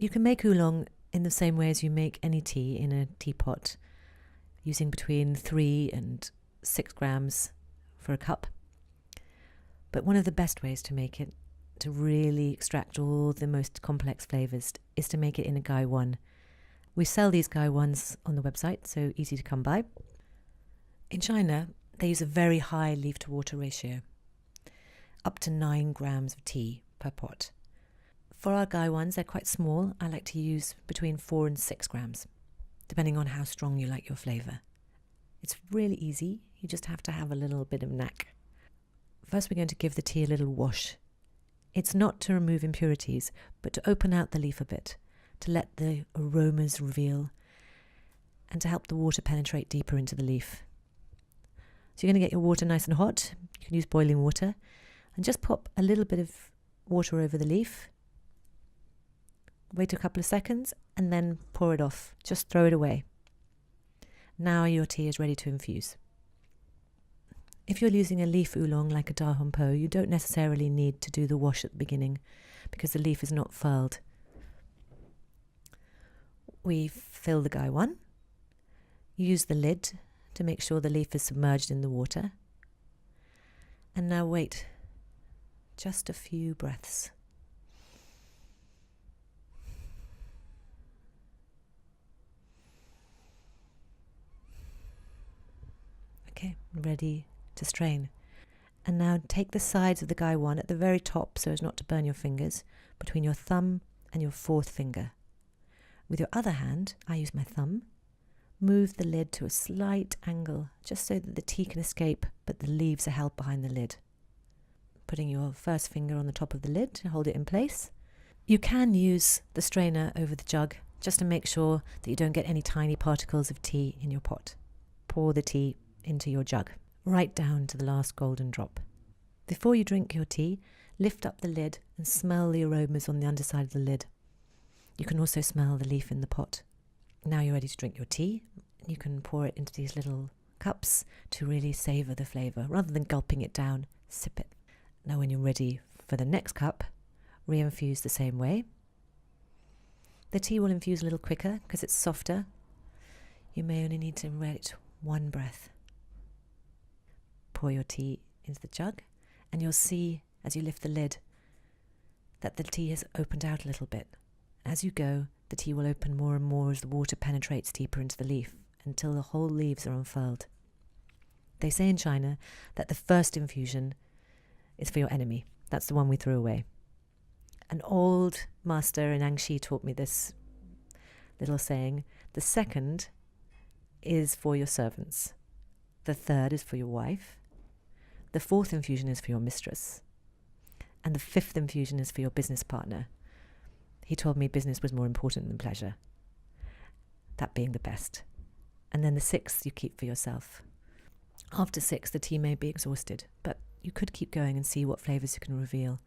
You can make oolong in the same way as you make any tea in a teapot, using between 3 and 6 grams for a cup. But one of the best ways to make it, to really extract all the most complex flavours, is to make it in a Gaiwan. We sell these Gaiwans on the website, so easy to come by. In China, they use a very high leaf-to-water ratio, up to 9 grams of tea per pot. For our Gaiwans, they're quite small. I like to use between 4 and 6 grams, depending on how strong you like your flavour. It's really easy. You just have to have a little bit of knack. First, we're going to give the tea a little wash. It's not to remove impurities, but to open out the leaf a bit, to let the aromas reveal, and to help the water penetrate deeper into the leaf. So you're going to get your water nice and hot. You can use boiling water, and just pop a little bit of water over the leaf. Wait a couple of seconds, and then pour it off. Just throw it away. Now your tea is ready to infuse. If you're using a leaf oolong like a da hong po, you don't necessarily need to do the wash at the beginning because the leaf is not furled. We fill the Gaiwan. Use the lid to make sure the leaf is submerged in the water. And now wait just a few breaths. Okay, ready to strain. And now take the sides of the Gaiwan at the very top so as not to burn your fingers, between your thumb and your fourth finger. With your other hand, I use my thumb, move the lid to a slight angle just so that the tea can escape but the leaves are held behind the lid. Putting your first finger on the top of the lid to hold it in place. You can use the strainer over the jug just to make sure that you don't get any tiny particles of tea in your pot. Pour the tea into your jug, right down to the last golden drop. Before you drink your tea, lift up the lid and smell the aromas on the underside of the lid. You can also smell the leaf in the pot. Now you're ready to drink your tea. You can pour it into these little cups to really savour the flavour. Rather than gulping it down, sip it. Now when you're ready for the next cup, re-infuse the same way. The tea will infuse a little quicker because it's softer. You may only need to wait one breath. Pour your tea into the jug, and you'll see as you lift the lid that the tea has opened out a little bit. As you go, the tea will open more and more as the water penetrates deeper into the leaf until the whole leaves are unfurled. They say in China that the first infusion is for your enemy. That's the one we threw away. An old master in Anxi taught me this little saying. The second is for your servants. The third is for your wife. The fourth infusion is for your mistress. And the fifth infusion is for your business partner. He told me business was more important than pleasure, that being the best. And then the sixth you keep for yourself. After 6, the tea may be exhausted, but you could keep going and see what flavours you can reveal.